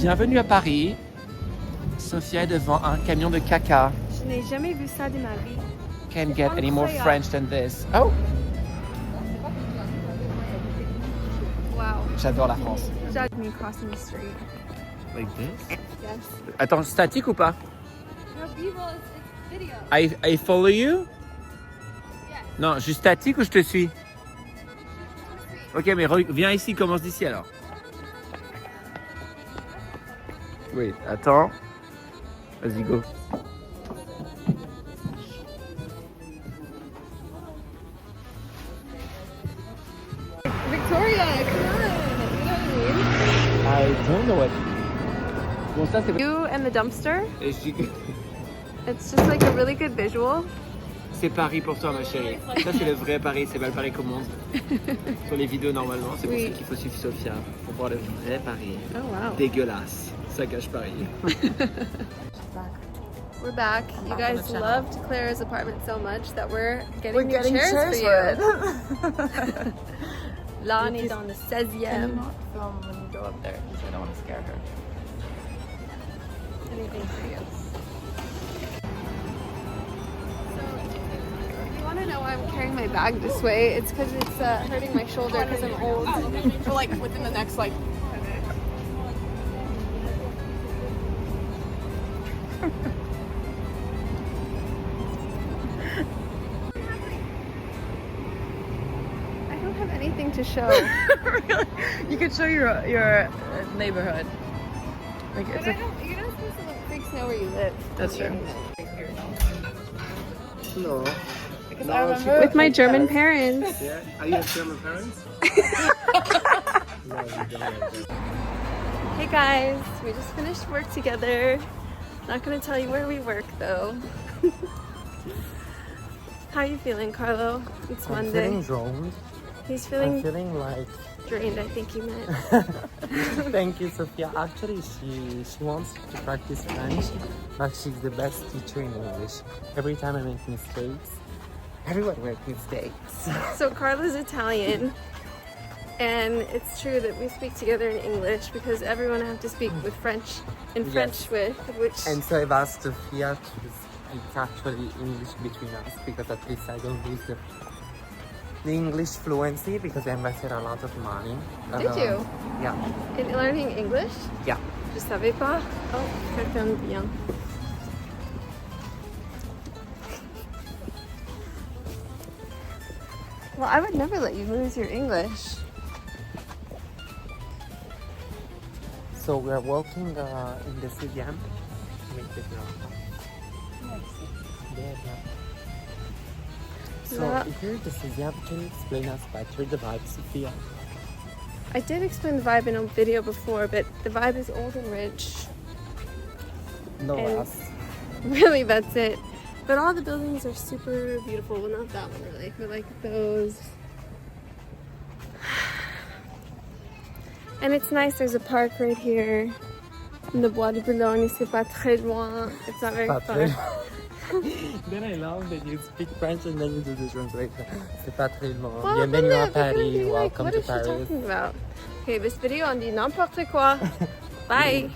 Bienvenue à Paris. Sophia est devant un camion de caca. Je n'ai jamais vu ça de ma vie. Can't get any more French than this. Oh! Wow. J'adore la France. Judge me crossing the street. Like this? Yes. Attends, statique ou pas? No, B-roll, it's video. I follow you? Yes. Non, juste statique ou je te suis? Ok, mais viens ici, commence d'ici alors. Oui, attends. Vas-y, go. Victoria, come on. You know what I I don't know what. Bon, ça c'est. mean? You and the dumpster. Et je dis que It's just like a really good visual. c'est Paris pour toi, ma chérie. Ça c'est le vrai Paris, c'est pas le Paris qu'on montre sur les vidéos normalement. C'est pour Oui. ça qu'il faut suivre Sophia pour voir le vrai Paris. Oh wow. Dégueulasse. Ça gâche Paris. We're back. You Back on guys the channel. loved Clara's apartment so much that we're getting We're new getting chairs, chairs for for you. Lonnie Because- dans le Can you 16e. not film when you go up there? Because I don't want to scare her. Anything for you. So, if you want to know why I'm carrying my bag this way, it's because it's hurting my shoulder because I'm old. For like within the next like. I don't have anything to show. Really? You could show your neighborhood. Like But it's I a, don't, you're not supposed to let freaks know where you live. That's true. No. Because I remember With my German parents. Yeah. Are you German parents? No, you don't. Hey guys, we just finished work together. Not gonna tell you where we work though. How are you feeling, Carlo? It's I'm Monday. feeling drained. He's I'm feeling feeling like. drained, I think you meant. Thank you, Sophia. Actually, she wants to practice French, but she's the best teacher in English. Every time I make mistakes, everyone makes mistakes. So Carlo's Italian, and it's true that we speak together in English because everyone I have to speak with French in Yes. French with, which And so I've asked Sophia to speak actually English between us because at least I don't lose the English fluency because I invested a lot of money. Did you? Yeah. in learning English. Yeah. Je savais pas. Oh, ça tombe bien. Well, I would never let you lose your English. So we're walking in the CDM. So Yeah. if you're the CDM, can you explain us better the vibe, Sophia? I did explain the vibe in a video before, but the vibe is old and rich. No, And- us. Really, that's it. But all the buildings are super beautiful. Well, not that one really, but like those. And it's nice. There's a park right here. And the Bois de Boulogne, c'est pas très loin. It's not very Pas far. très- Then I love that you speak French and then you do the translation. C'est pas très loin. Well, Bienvenue then à they're gonna Paris. be like, Welcome what to is she Paris. talking about? Okay, this video on dit n'importe quoi. Bye.